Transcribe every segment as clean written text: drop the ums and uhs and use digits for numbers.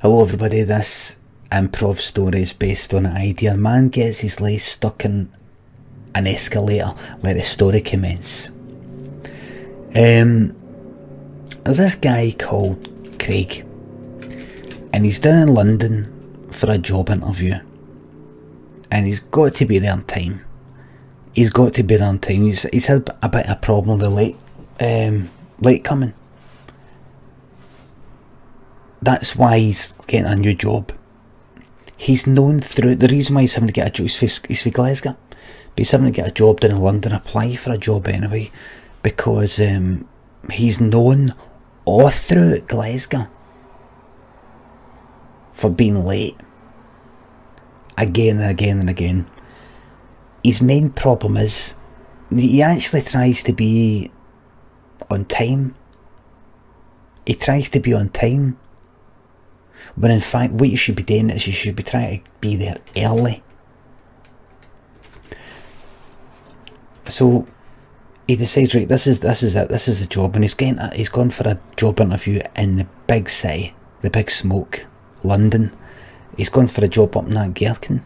Hello everybody, this improv story is based on an idea. A man gets his legs stuck in an escalator. Let the story commence. There's this guy called Craig, and he's down in London for a job interview, and he's got to be there on time. He's had a bit of a problem with late coming. That's why he's getting a new job. He's known through the reason why he's having to get a job. He's for Glasgow, but he's having to get a job down in London. Apply for a job anyway, because he's known all through Glasgow for being late again and again and again. His main problem is he actually tries to be on time. He tries to be on time, when in fact what you should be doing is you should be trying to be there early. So he decides, right, this is it, this is the job, and he's gone for a job interview in the big city, the big smoke, London. He's gone for a job up in that Gherkin.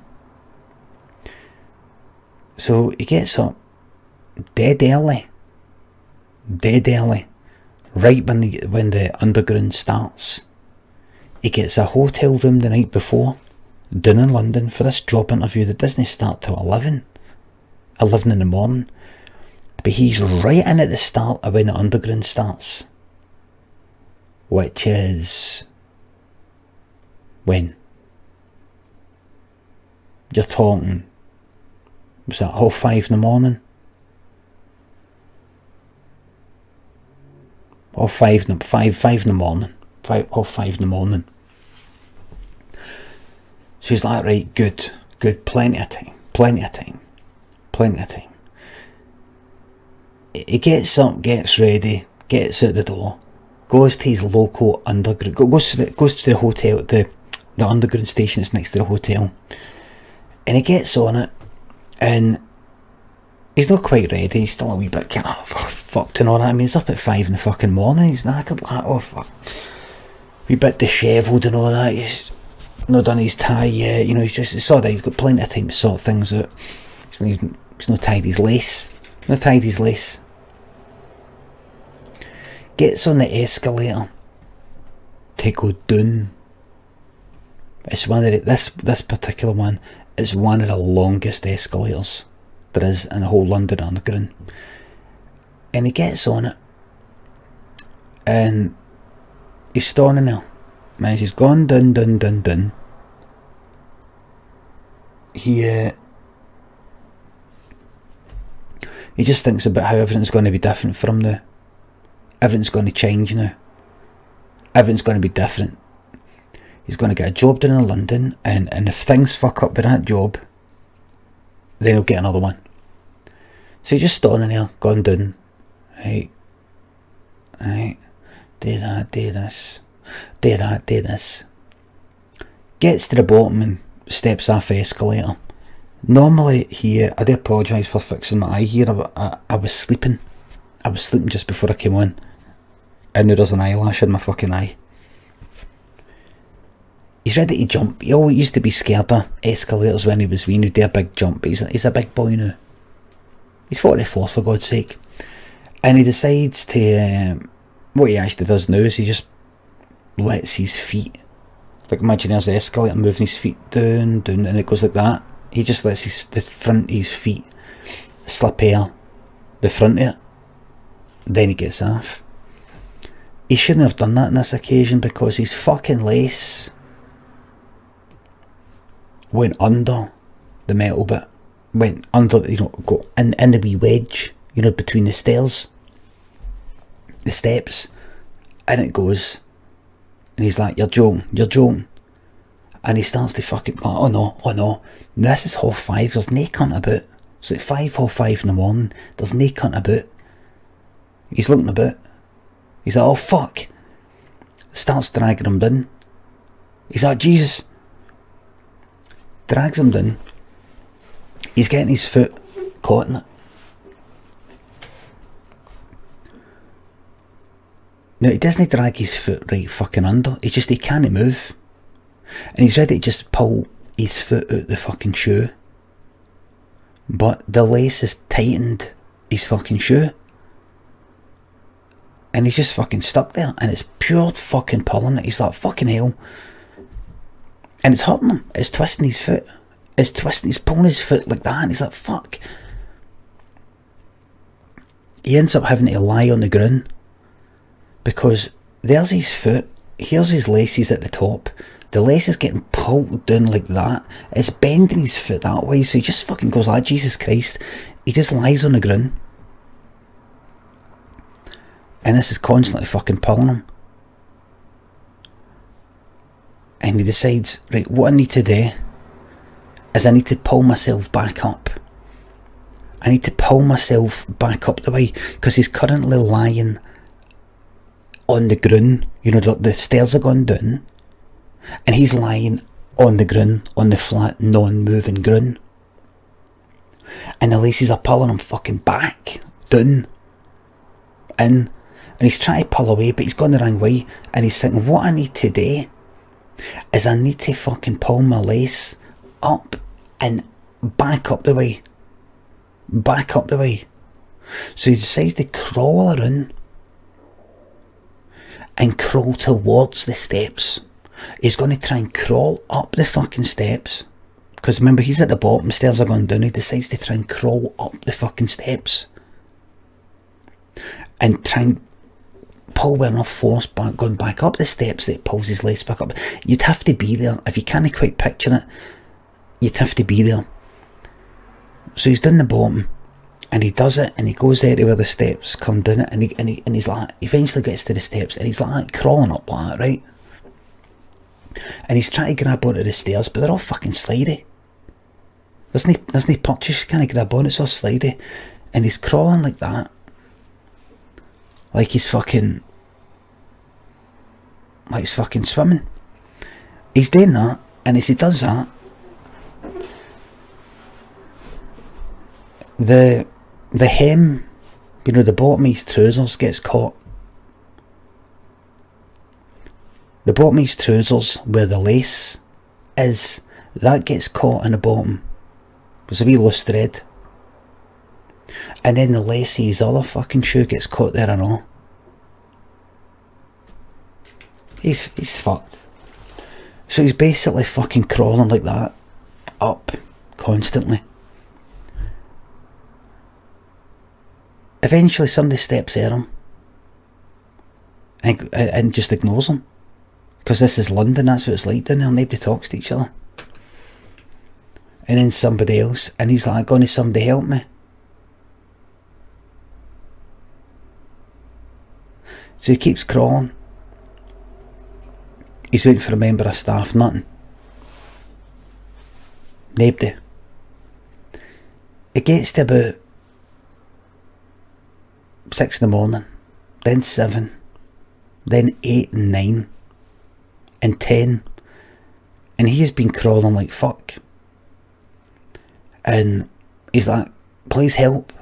So he gets up dead early, right when the underground starts. He gets a hotel room the night before, down in London, for this job interview that doesn't start till 11 in the morning. But he's right in at the start of when the underground starts, which is when? You're talking, was that 5:30 in the morning? Or 5 in the morning. 5:30 in the morning. She's like, right, good, plenty of time. He gets up, gets ready, gets out the door, goes to his local underground, goes to the hotel, the underground station that's next to the hotel, and he gets on it, and he's not quite ready. He's still a wee bit kind of fucked and all that. I mean, he's up at 5 in the fucking morning. He's knackered like, oh fuck, wee bit dishevelled and all that. He's not done his tie yet. You know, it's alright. He's got plenty of time to sort things out. He's not tied his lace. Gets on the escalator to go down. It's one of this particular one is one of the longest escalators there is in the whole London Underground. And he gets on it, and he's standing there. Man, he's gone done. He just thinks about how everything's going to be different for him now. Everything's going to change now. Everything's going to be different. He's going to get a job down in London, and if things fuck up with that job, then he'll get another one. So he's just standing there, gone down. Right, do that, do this. Gets to the bottom and steps off the escalator. Normally here, I do apologise for fixing my eye here, but I was sleeping. I was sleeping just before I came on, and now there's an eyelash in my fucking eye. He's ready to jump. He always used to be scared of escalators when he was wee. He'd do a big jump, but he's a big boy now. He's 44, for God's sake. And he decides to, what he actually does now is he just lets his feet, like imagine there's the escalator, moving his feet down, and it goes like that. He just lets the front of his feet slip air, the front of it. Then he gets off. He shouldn't have done that on this occasion, because his fucking lace went under the metal bit, went under, go in the wee wedge, between the stairs, the steps, and it goes, and he's like, you're joking, and he starts to fucking, oh no, this is 5:30, there's no cunt about, it's like 5:30 in the morning, there's no cunt about. He's looking about, he's like, oh fuck, starts dragging him down, he's like, Jesus, drags him down, he's getting his foot caught in it. Now, he doesn't drag his foot right fucking under. He can't move. and he's ready to just pull his foot out the fucking shoe, but the lace has tightened his fucking shoe, and he's just fucking stuck there, and it's pure fucking pulling it. He's like, fucking hell, and it's hurting him, it's twisting his foot, he's pulling his foot like that, and he's like, fuck. He ends up having to lie on the ground, because there's his foot, here's his laces at the top, the lace is getting pulled down like that, it's bending his foot that way, so he just fucking goes like, Jesus Christ. He just lies on the ground, and this is constantly fucking pulling him, and he decides, right, what I need to do is I need to pull myself back up. I need to pull myself back up the way, because he's currently lying on the ground. You know, the stairs are gone down, and he's lying on the ground, on the flat, non-moving ground. And the laces are pulling him fucking back, down, in. And he's trying to pull away, but he's gone the wrong way. And he's thinking, what I need to do is I need to fucking pull my lace up and back up the way. Back up the way. So he decides to crawl around and crawl towards the steps. He's going to try and crawl up the fucking steps, because remember, he's at the bottom, stairs are going down. He decides to try and crawl up the fucking steps and try and pull with enough force back, going back up the steps, that it pulls his lace back up. You'd have to be there. If you can't quite picture it, you'd have to be there. So he's down the bottom, and he does it, and he goes there to where the steps come down it, and he's like, eventually gets to the steps, and he's like crawling up like that, right? And he's trying to grab onto the stairs, but they're all fucking slidey. There's no purchase, you can't grab on, it's all slidey. And he's crawling like that, like he's fucking swimming. He's doing that, and as he does that, the hem, you know, the bottom of his trousers gets caught. The bottom of his trousers, where the lace is, that gets caught in the bottom. There's a wee loose thread. And then the lace of his other fucking shoe gets caught there and all. He's fucked. So he's basically fucking crawling like that, up, constantly. Eventually somebody steps at him and just ignores him, because this is London, that's what it's like down there, nobody talks to each other. And then somebody else, and he's like, "Gonna somebody help me?" So he keeps crawling. He's waiting for a member of staff, nothing. Nobody. It gets to about 6 in the morning, then 7, then 8 and 9 and 10, and he has been crawling like fuck. And he's like, "Please help,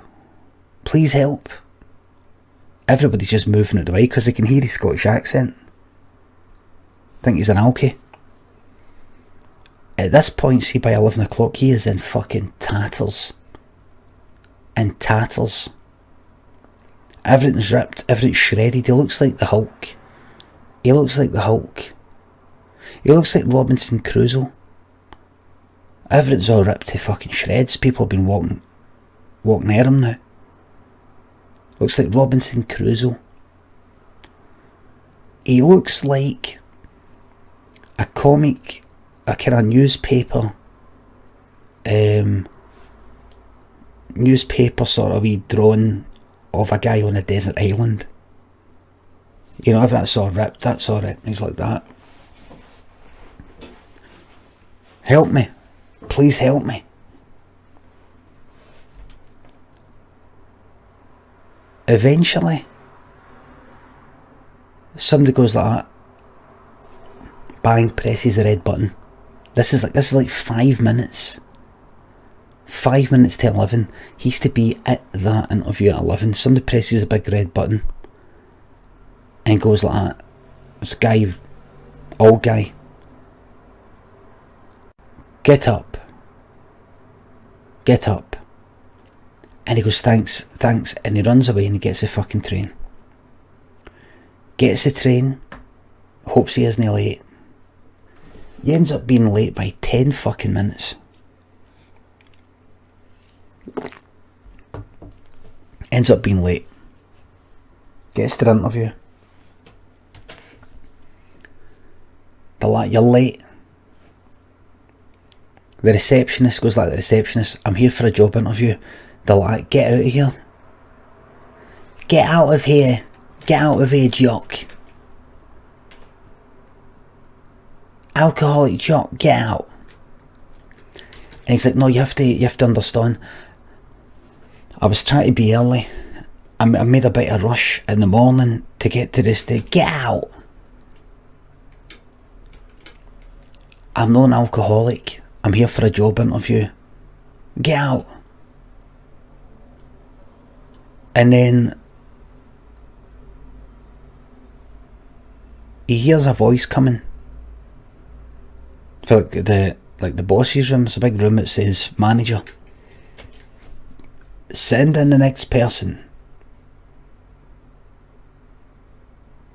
please help." Everybody's just moving out the way because they can hear his Scottish accent. Think he's an alkie. At this point, see, by 11 o'clock, he is in fucking tatters. In tatters. Everything's ripped, everything's shredded. He looks like the Hulk. He looks like the Hulk. He looks like Robinson Crusoe. Everything's all ripped to fucking shreds. People have been walking near him now. Looks like Robinson Crusoe. He looks like a comic, a kind of newspaper sort of wee drawing of a guy on a desert island. You know, everything's all ripped, that's all right. He's like that. "Help me. Please help me." Eventually, somebody goes like that, bang, presses the red button. This is like 5 minutes. 5 minutes to 11. He's to be at that interview at 11. Somebody presses a big red button and goes like that. It's a guy, old guy, Get up. Get up. And he goes, thanks. And he runs away and he gets the fucking train. Gets the train. Hopes he isn't late. He ends up being late by 10 fucking minutes. Ends up being late. Gets to the interview. You're late. The receptionist goes like the receptionist, I'm here for a job interview. They're like, get out of here. Get out of here. Get out of here, jock. Alcoholic jock, get out. And he's like, no, you have to understand. I was trying to be early. I made a bit of rush in the morning to get to this day. Get out. I'm not an alcoholic. I'm here for a job interview. Get out. And then he hears a voice coming. For the boss's room. It's a big room that says manager. Send in the next person.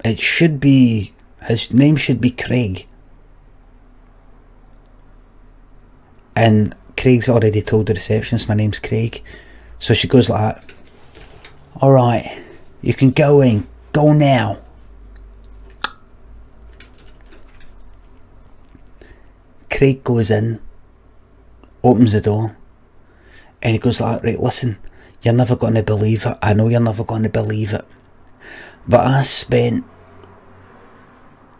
It should be, his name should be Craig. And Craig's already told the receptionist, my name's Craig. So she goes like that. Alright, you can go in. Go now. Craig goes in, opens the door, and he goes like, right, listen, you're never going to believe it. I know you're never going to believe it. But I spent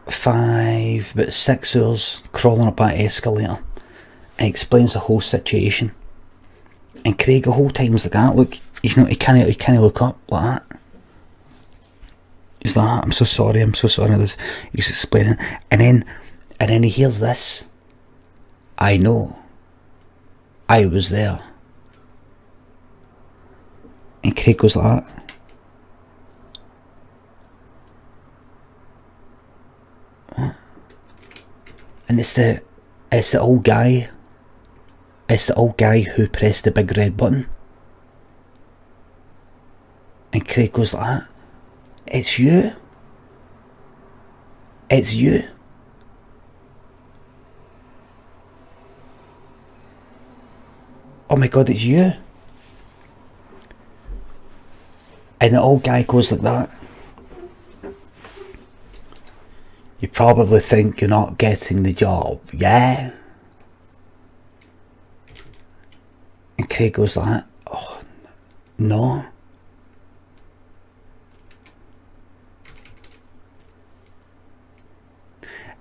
6 hours crawling up that escalator. And he explains the whole situation. And Craig the whole time's like that. Look, he can't look up like that. He's like, I'm so sorry. He's explaining. And then he hears this. I know. I was there. And Craig goes like that. What? And it's the old guy. It's the old guy who pressed the big red button. And Craig goes like that. It's you. It's you. Oh my God, it's you. And the old guy goes like that. You probably think you're not getting the job, yeah? And Craig goes like that. Oh, no.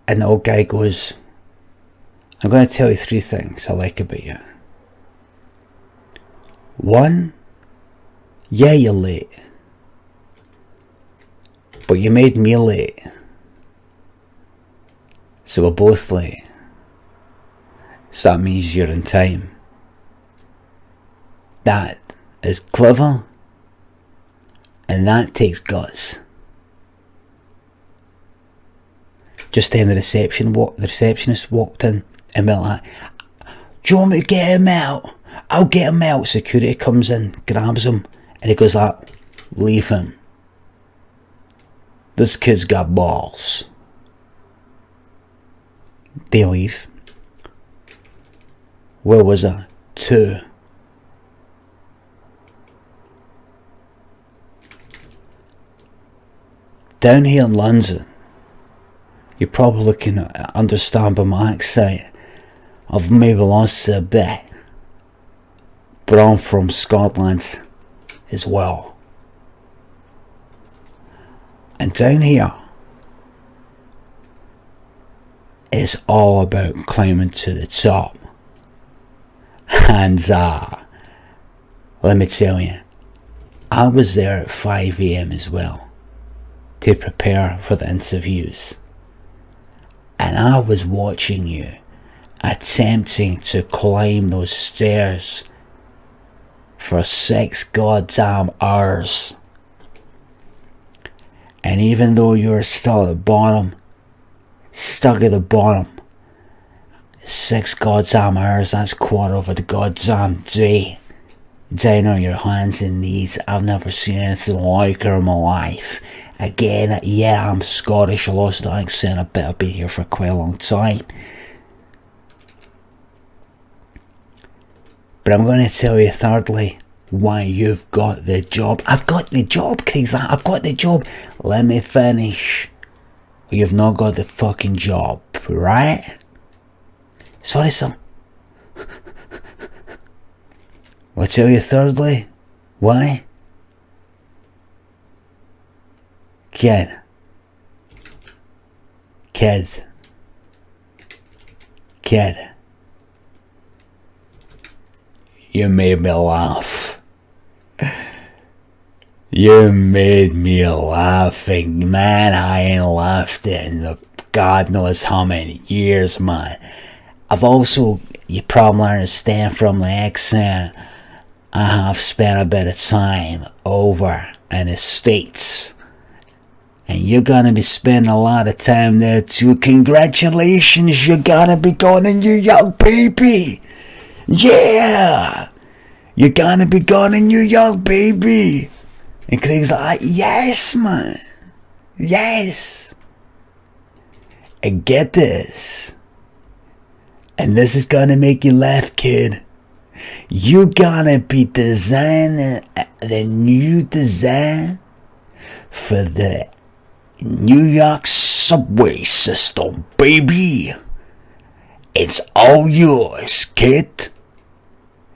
And the old guy goes, I'm going to tell you 3 things I like about you. 1, yeah, you're late. But you made me late. So we're both late. So that means you're in time. That is clever. And that takes guts. Just then the receptionist walked in and went like, do you want me to get him out? I'll get him out. Security comes in, grabs him, and he goes like, leave him. This kid's got balls. They leave. Where was I? 2. Down here in London, you're probably can understand by my accent, I've maybe lost a bit, but I'm from Scotland as well. And down here, it's all about climbing to the top. And let me tell you, I was there at 5 AM as well to prepare for the interviews. And I was watching you attempting to climb those stairs for 6 goddamn hours. And even though you were still at the bottom, stuck at the bottom, 6 goddamn hours, that's quarter of a goddamn day. Down on your hands and knees. I've never seen anything like her in my life. Again, yeah, I'm Scottish. I lost the accent a bit. I've been here for quite a long time. But I'm going to tell you thirdly why you've got the job. I've got the job, Craig's like, I've got the job. Let me finish. You've not got the fucking job, right? Sorry, sir. I'll tell you thirdly why. Kid. You made me laugh. You made me laughing, man. I ain't laughed in God knows how many years, man. I've also, you probably understand from the accent, I have spent a bit of time over in the States. And you're gonna be spending a lot of time there too. Congratulations, you're gonna be going to New York, baby. Yeah! You're gonna be going to New York, baby. And Craig's like, yes, man. Yes. And get this. And this is gonna make you laugh, kid. You're gonna be designing the new design for the New York subway system, baby. It's all yours, kid.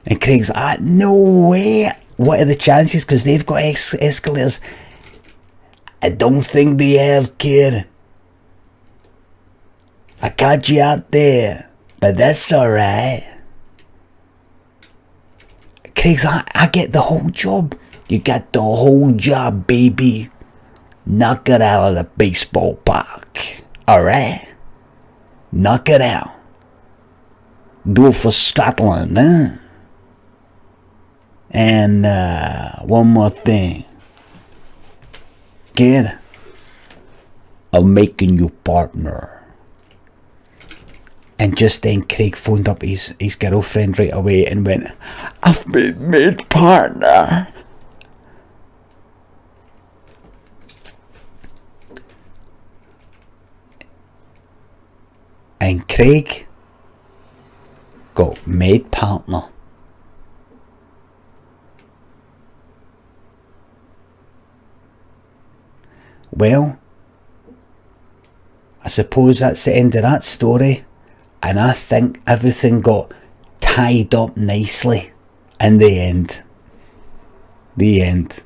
And Craig's like, no way. What are the chances? Because they've got escalators. I don't think they have, kid. I caught you out there, but that's alright. Craig's like, I get the whole job. You got the whole job, baby. Knock it out of the baseball park. Alright? Knock it out. Do it for Scotland, huh? And one more thing. Kid, I'm making you partner. And just then Craig phoned up his girlfriend right away and went, I've been made partner. And Craig got made partner. Well, I suppose that's the end of that story. And I think everything got tied up nicely in the end. The end.